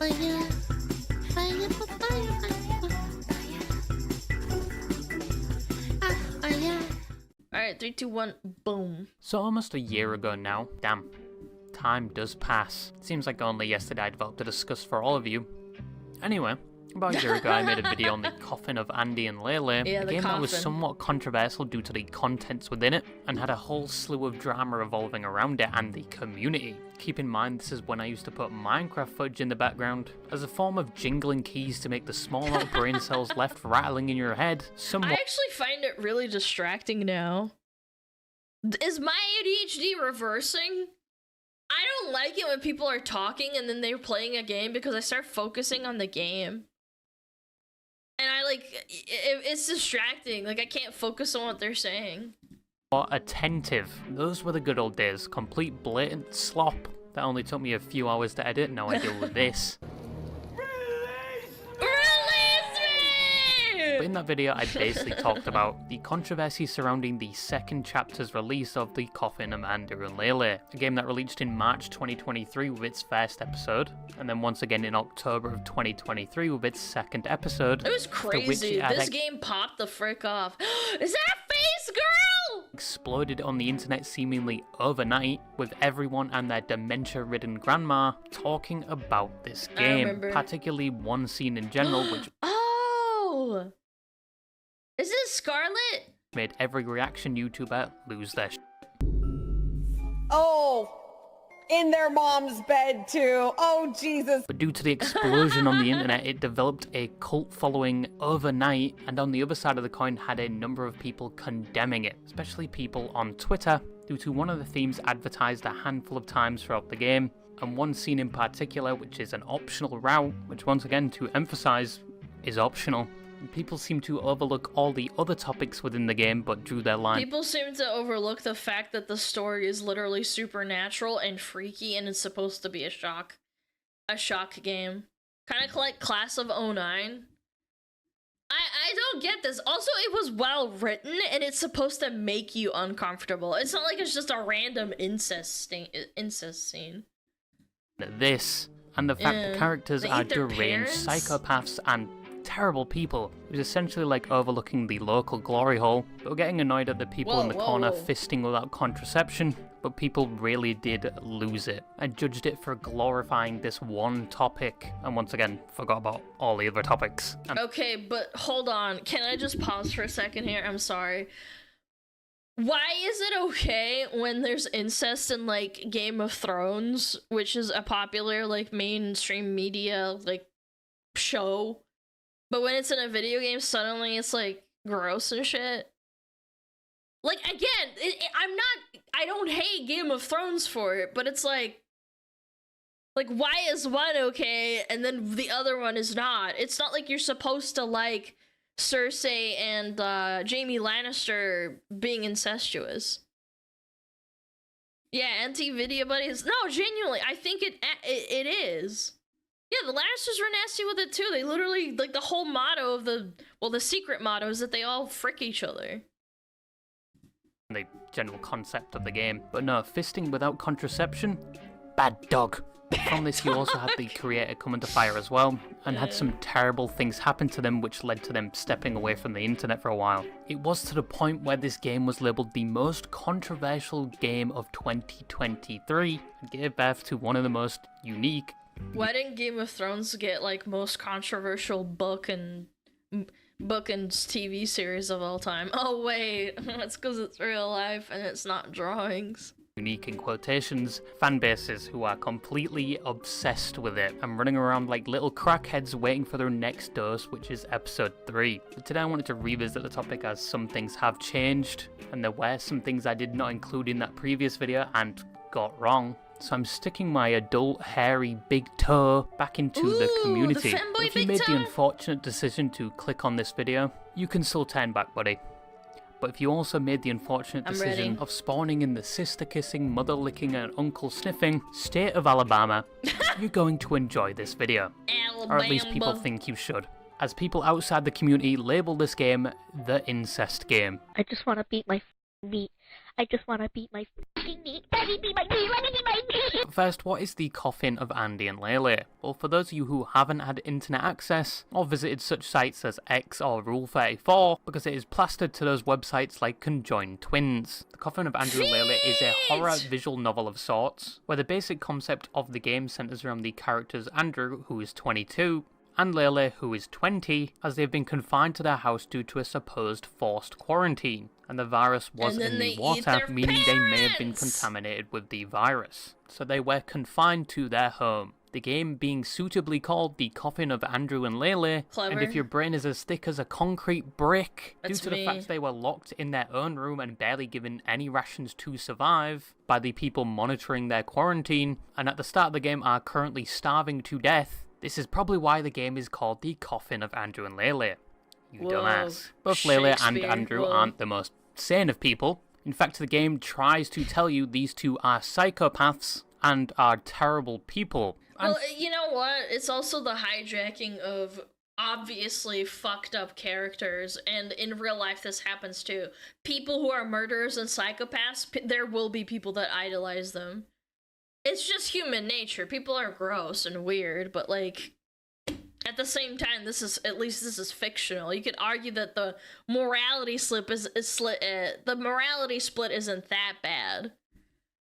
fire, fire, fire, fire. Alright, 3, 2, 1, boom. So almost a year ago now, damn, time does pass. Seems like only yesterday I developed a discuss for all of you. Anyway, about a year ago I made a video on the coffin of Andy and Lele, a game that was somewhat controversial due to the contents within it, and had a whole slew of drama revolving around it and the community. Keep in mind this is when I used to put Minecraft footage in the background, as a form of jingling keys to make the small little brain cells left rattling in your head somewhat. I actually find it really distracting now. Is my ADHD reversing? I don't like it when people are talking and then they're playing a game because I start focusing on the game. And it's distracting. Like, I can't focus on what they're saying. Or attentive. Those were the good old days. Complete blatant slop. That only took me a few hours to edit. Now I deal with this. But in that video, I basically talked about the controversy surrounding the second chapter's release of The Coffin of Andy and Lele, a game that released in March 2023 with its first episode, and then once again in October of 2023 with its second episode. It was crazy. This game popped the frick off. Is that Face Girl? Exploded on the internet seemingly overnight, with everyone and their dementia-ridden grandma talking about this game, particularly one scene in general which is it Scarlet? Made every reaction YouTuber lose their Oh, in their mom's bed too. Oh, Jesus. But due to the explosion on the internet, it developed a cult following overnight, and on the other side of the coin had a number of people condemning it, especially people on Twitter, due to one of the themes advertised a handful of times throughout the game, and one scene in particular which is an optional route, which once again to emphasize is optional. People seem to overlook all the other topics within the game, but drew their line. People seem to overlook the fact that the story is literally supernatural and freaky, and it's supposed to be a shock game. Kind of like Class of 09. I don't get this. Also, it was well written, and it's supposed to make you uncomfortable. It's not like it's just a random incest scene. This, and the fact the characters are deranged psychopaths and terrible people. It was essentially like overlooking the local glory hole, but getting annoyed at the people in the corner fisting without contraception, but people really did lose it. I judged it for glorifying this one topic, and once again, forgot about all the other topics. Okay, but hold on. Can I just pause for a second here? I'm sorry. Why is it okay when there's incest in, like, Game of Thrones, which is a popular, like, mainstream media, like, show? But when it's in a video game, suddenly it's, like, gross and shit. Like, again, I don't hate Game of Thrones for it, but it's like, why is one okay and then the other one is not? It's not like you're supposed to like Cersei and Jaime Lannister being incestuous. Yeah, anti-video buddies. No, genuinely, I think it is. Yeah, the Lannisters were nasty with it too. They literally, like, the whole motto of the secret motto is that they all frick each other. The general concept of the game. But no, fisting without contraception? Bad dog. From this, you also had the creator come under fire as well, and had some terrible things happen to them which led to them stepping away from the internet for a while. It was to the point where this game was labelled the most controversial game of 2023, and gave birth to one of the most unique. Why didn't Game of Thrones get, like, most controversial book and TV series of all time? Oh wait, it's because it's real life and it's not drawings. Unique in quotations, fan bases who are completely obsessed with it and running around like little crackheads waiting for their next dose, which is episode 3. But today I wanted to revisit the topic as some things have changed, and there were some things I did not include in that previous video and got wrong. So I'm sticking my adult, hairy, big toe back into the community. If you made the unfortunate decision to click on this video, you can still turn back, buddy. But if you also made the unfortunate decision of spawning in the sister-kissing, mother-licking, and uncle-sniffing state of Alabama, you're going to enjoy this video. Or at least people think you should, as people outside the community label this game the incest game. I just want to beat my meat. I just want to beat my fucking knee. Let me be my knee. Let me be my knee. But first, what is the Coffin of Andy and Lele? Well, for those of you who haven't had internet access or visited such sites as X or Rule34, because it is plastered to those websites like Conjoined Twins. The Coffin of Andrew and Lele is a horror visual novel of sorts, where the basic concept of the game centers around the characters Andrew, who is 22, and Lele, who is 20, as they've been confined to their house due to a supposed forced quarantine, and the virus was in the water, meaning they may have been contaminated with the virus. So they were confined to their home. The game being suitably called The Coffin of Andrew and Lele, Clever. and if your brain is as thick as a concrete brick, That's due to me. the fact they were locked in their own room and barely given any rations to survive by the people monitoring their quarantine, and at the start of the game are currently starving to death, this is probably why the game is called The Coffin of Andrew and Lele. You Whoa. dumbass. Both Lele and Shakespeare. Andrew Whoa. aren't the most sane of people. In fact, the game tries to tell you these two are psychopaths and are terrible people. And Well, you know what? It's also the hijacking of obviously fucked up characters, and in real life this happens too. People who are murderers and psychopaths, there will be people that idolize them. It's just human nature. People are gross and weird, but like at the same time, this is fictional. You could argue that the morality split isn't that bad.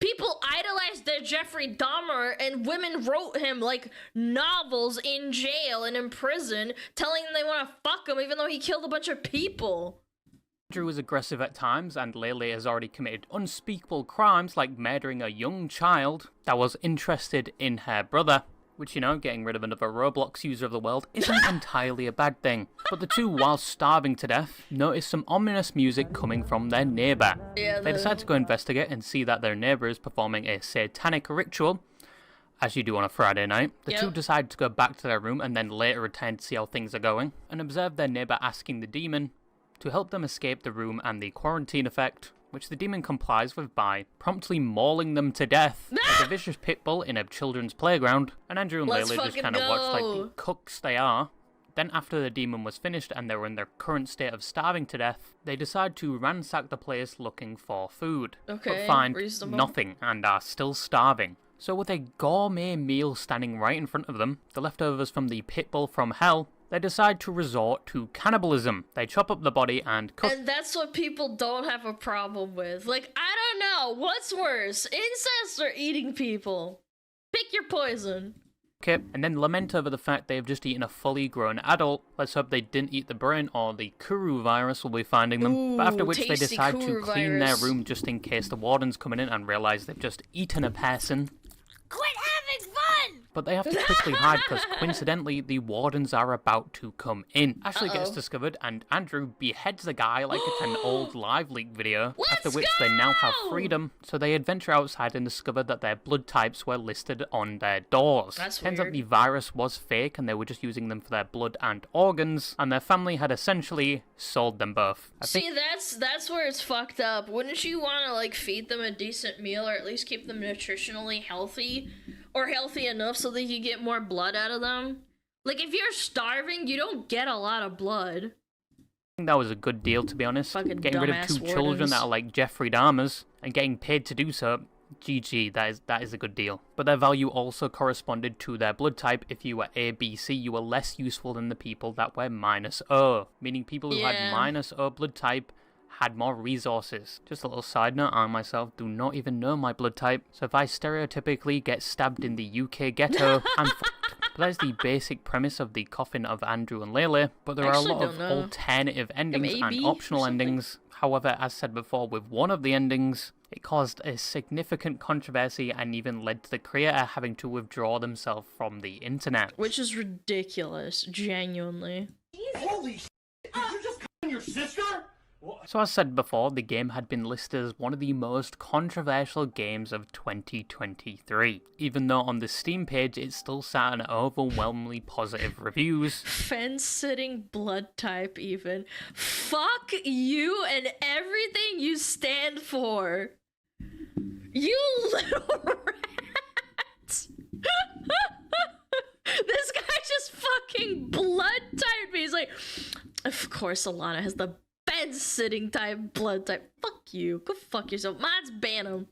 People idolized their Jeffrey Dahmer, and women wrote him like novels in jail and in prison, telling them they want to fuck him even though he killed a bunch of people. Andrew is aggressive at times, and Lele has already committed unspeakable crimes like murdering a young child that was interested in her brother. Which, you know, getting rid of another Roblox user of the world isn't entirely a bad thing. But the two, while starving to death, notice some ominous music coming from their neighbour. Yeah, They decide to go investigate and see that their neighbour is performing a satanic ritual, as you do on a Friday night. The two decide to go back to their room and then later return to see how things are going, and observe their neighbour asking the demon to help them escape the room and the quarantine effect, which the demon complies with by promptly mauling them to death like a vicious pit bull in a children's playground. And Andrew and Let's Lele just fucking kind of watch like go. the cooks they are. Then after the demon was finished and they were in their current state of starving to death, they decide to ransack the place looking for food, Okay, but find reasonable. nothing and are still starving. So with a gourmet meal standing right in front of them, the leftovers from the pit bull from hell, they decide to resort to cannibalism. They chop up the body and cook. And that's what people don't have a problem with. Like, I don't know, what's worse, incest or eating people? Pick your poison. it, and then lament over the fact they have just eaten a fully grown adult. Let's hope they didn't eat the brain, or the Kuru virus will be finding them. Ooh, But after which they tasty decide to Kuru clean virus. their room just in case the warden's coming in and realise they've just eaten a person. Quit having fun! But they have to quickly hide because coincidentally the wardens are about to come in. Ashley gets Uh-oh. discovered and Andrew beheads the guy like it's an old live leak video, after Let's which they now have go! freedom. So they adventure outside and discover that their blood types were listed on their doors. That's Turns out weird. the virus was fake and they were just using them for their blood and organs, and their family had essentially sold them both. I think See, that's where it's fucked up. Wouldn't you want to like feed them a decent meal, or at least keep them nutritionally healthy, or healthy enough so that you get more blood out of them? Like if you're starving, you don't get a lot of blood. that was a good deal, to be honest. Fucking Getting rid of dumbass two children wardens. that are like Jeffrey Dahmers and getting paid to do so. GG, that is a good deal. But their value also corresponded to their blood type. If you were ABC, you were less useful than the people that were -O, meaning people who had Yeah. -O blood type had more resources. Just a little side note, I myself do not even know my blood type, so if I stereotypically get stabbed in the UK ghetto, I'm fucked. But that is the basic premise of the Coffin of Andrew and Lele, but there are a Actually lot of don't know. alternative endings AB and or optional something? endings. However, as said before, with one of the endings, it caused a significant controversy and even led to the creator having to withdraw themselves from the internet. Which is ridiculous, genuinely. Holy shit! Did you just call your sister? So as said before, the game had been listed as one of the most controversial games of 2023, even though on the Steam page it still sat an overwhelmingly positive reviews. Fence-sitting blood type, even. Fuck you and everything you stand for. You little rat. This guy just fucking blood typed me. He's like, of course Alana has the fence-sitting type blood type. Fuck you. Go fuck yourself. Mine's Bantam.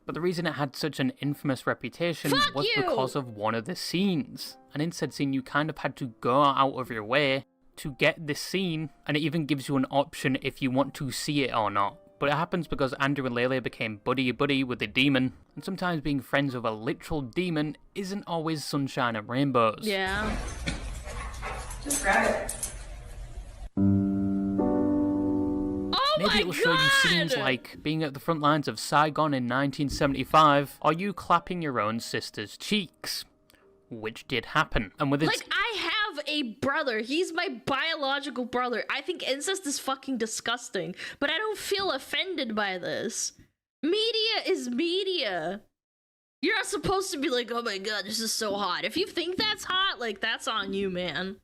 But the reason it had such an infamous reputation Fuck was you! because of one of the scenes. And in said scene, you kind of had to go out of your way to get this scene, and it even gives you an option if you want to see it or not. But it happens because Andrew and Lele became buddy-buddy with the demon, and sometimes being friends with a literal demon isn't always sunshine and rainbows. Yeah. Just grab it. Oh Maybe my it'll show you scenes God! like being at the front lines of Saigon in 1975, or you clapping your own sister's cheeks. Which did happen. And with its Like, I have a brother. He's my biological brother. I think incest is fucking disgusting, but I don't feel offended by this. Media is media. You're not supposed to be like, oh my god, this is so hot. If you think that's hot, like, that's on you, man.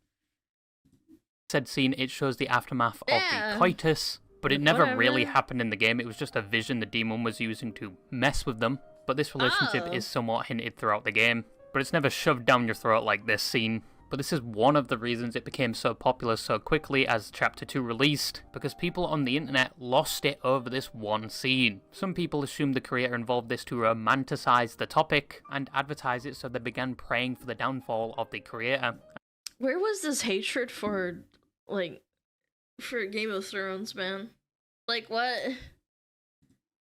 said scene, it shows the aftermath of Yeah. the coitus, but it never Whatever. really happened in the game. It was just a vision the demon was using to mess with them. But this relationship Oh. is somewhat hinted throughout the game. But it's never shoved down your throat like this scene. But this is one of the reasons it became so popular so quickly as Chapter 2 released, because people on the internet lost it over this one scene. Some people assumed the creator involved this to romanticize the topic and advertise it, so they began praying for the downfall of the creator. Where was this hatred for, like, for Game of Thrones, man? Like, what?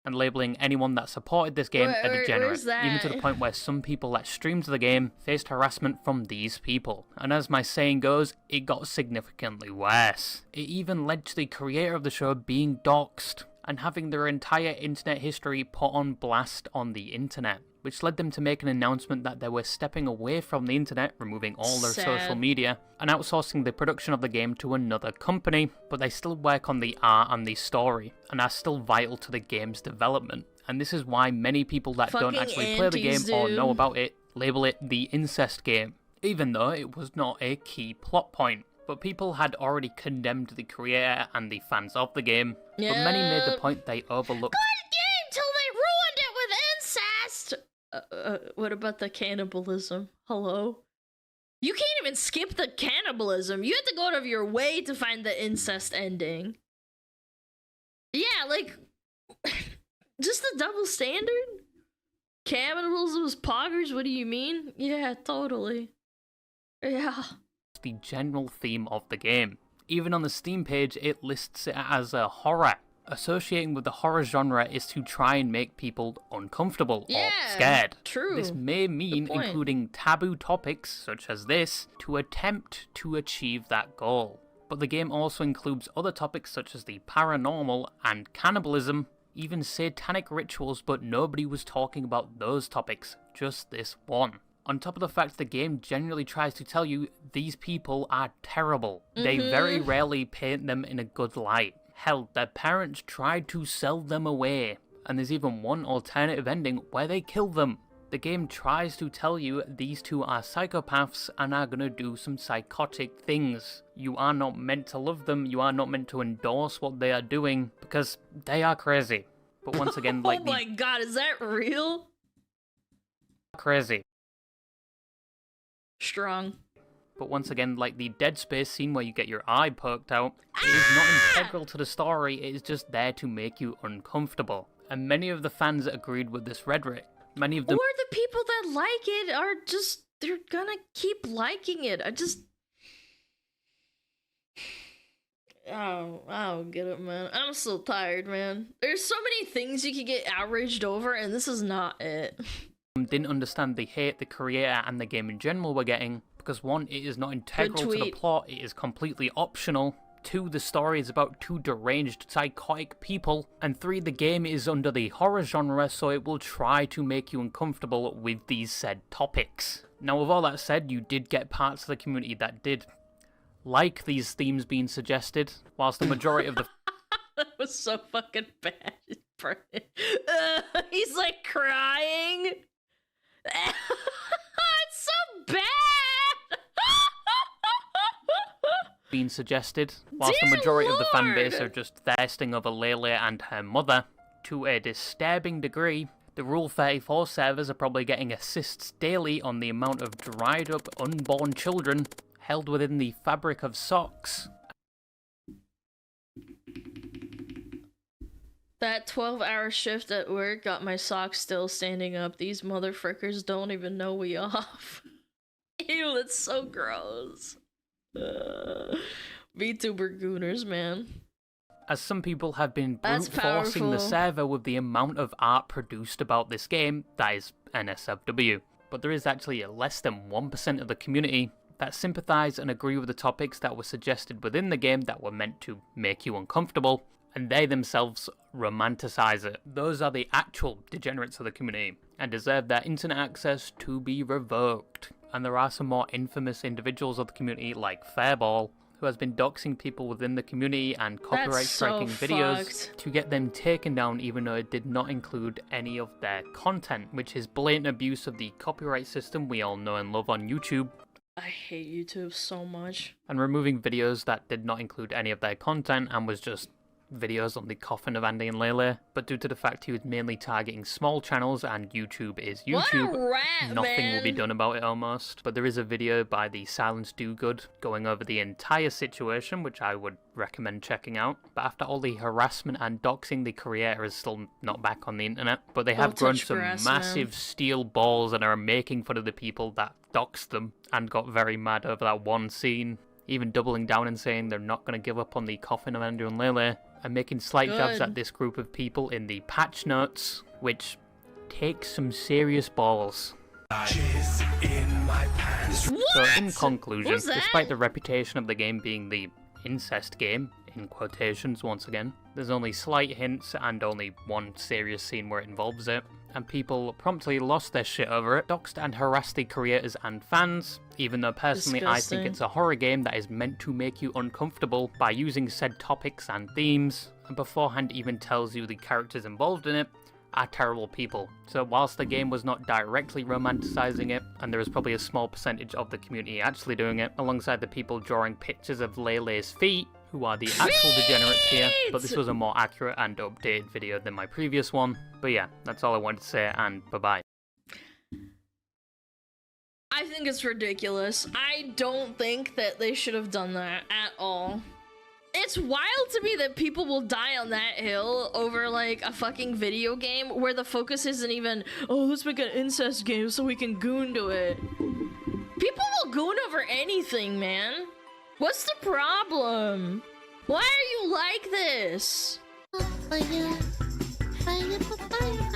And labeling anyone that supported this game a degenerate, where's that? even to the point where some people that streamed the game faced harassment from these people. And as my saying goes, it got significantly worse. It even led to the creator of the show being doxxed and having their entire internet history put on blast on the internet, which led them to make an announcement that they were stepping away from the internet, removing all their social Sad. media, and outsourcing the production of the game to another company, but they still work on the art and the story, and are still vital to the game's development. And this is why many people that don't Fucking actually play the game antis, or know dude. about it label it the incest game, even though it was not a key plot point. But people had already condemned the creator and the fans of the game, but many made the Yep. point they overlooked Good game till they ruined it with incest! What about the cannibalism? Hello? You can't even skip the cannibalism. You have to go out of your way to find the incest ending. Yeah, like, just the double standard? Cannibalism is poggers? What do you mean? Yeah, totally. Yeah. the general theme of the game. Even on the Steam page, it lists it as a horror. Associating with the horror genre is to try and make people uncomfortable or scared. True. This may mean point. including taboo topics, such as this, to attempt to achieve that goal. But the game also includes other topics such as the paranormal and cannibalism, even satanic rituals, but nobody was talking about those topics, just this one. On top of the fact the game generally tries to tell you these people are terrible. They very rarely paint them in a good light. Hell, their parents tried to sell them away, and there's even one alternative ending where they kill them. The game tries to tell you these two are psychopaths and are gonna do some psychotic things. You are not meant to love them, you are not meant to endorse what they are doing, because they are crazy. But once again, like oh my god, is that real? crazy. Strong. But once again, like the Dead Space scene where you get your eye poked out, it is not integral to the story, it is just there to make you uncomfortable. And many of the fans agreed with this rhetoric. Many of them Or the people that like it are just, they're gonna keep liking it. I don't get it, man. I'm so tired, man. There's so many things you can get outraged over, and this is not it. didn't understand the hate the creator and the game in general were getting, because one, it is not integral to the tweet. plot, it is completely optional. 2, the story is about 2 deranged psychotic people, and 3, the game is under the horror genre, so it will try to make you uncomfortable with these said topics. Now, with all that said, you did get parts of the community that did like these themes being suggested, whilst the majority of the That was so fucking bad. He's like crying. It's so bad. being suggested, whilst Dear the majority of the fan base Lord! are just thirsting over Lele and her mother. To a disturbing degree, the Rule 34 servers are probably getting assists daily on the amount of dried up unborn children held within the fabric of socks. That 12-hour shift at work got my socks still standing up. These motherfuckers don't even know we off. Ew, that's so gross. VTuber gooners, man. As some people have been That's brute forcing the powerful. server with the amount of art produced about this game, that is NSFW. But there is actually less than 1% of the community that sympathise and agree with the topics that were suggested within the game that were meant to make you uncomfortable, and they themselves romanticize it. Those are the actual degenerates of the community, and deserve their internet access to be revoked. And there are some more infamous individuals of the community like Fairball, who has been doxing people within the community and copyright striking videos fucked. to get them taken down even though it did not include any of their content, which is blatant abuse of the copyright system we all know and love on YouTube, I hate YouTube so much. and removing videos that did not include any of their content and was just videos on the coffin of Andy and Lele. But due to the fact he was mainly targeting small channels and YouTube is YouTube, What a rat, nothing will be man. done about it almost. But there is a video by the Silence Do Good going over the entire situation, which I would recommend checking out. But after all the harassment and doxing, the creator is still not back on the internet. But they have grown touch some grass, man. massive steel balls and are making fun of the people that doxed them and got very mad over that one scene. Even doubling down and saying they're not going to give up on the coffin of Andrew and Lele, and making slight jabs Good. at this group of people in the patch notes, which takes some serious balls. So in conclusion, Who's that? despite the reputation of the game being the incest game, in quotations once again, there's only slight hints and only one serious scene where it involves it, and people promptly lost their shit over it, doxed and harassed the creators and fans, even though personally I Disgusting. think it's a horror game that is meant to make you uncomfortable by using said topics and themes, and beforehand even tells you the characters involved in it are terrible people. So whilst the game was not directly romanticizing it, and there is probably a small percentage of the community actually doing it, alongside the people drawing pictures of Lele's feet, who are the actual degenerates here, but this was a more accurate and updated video than my previous one. But yeah, that's all I wanted to say, and bye-bye. I think it's ridiculous. I don't think that they should have done that at all. It's wild to me that people will die on that hill over like a fucking video game where the focus isn't even, oh, let's make an incest game so we can goon to it. People will goon over anything, man. What's the problem? Why are you like this? Fire, fire, fire,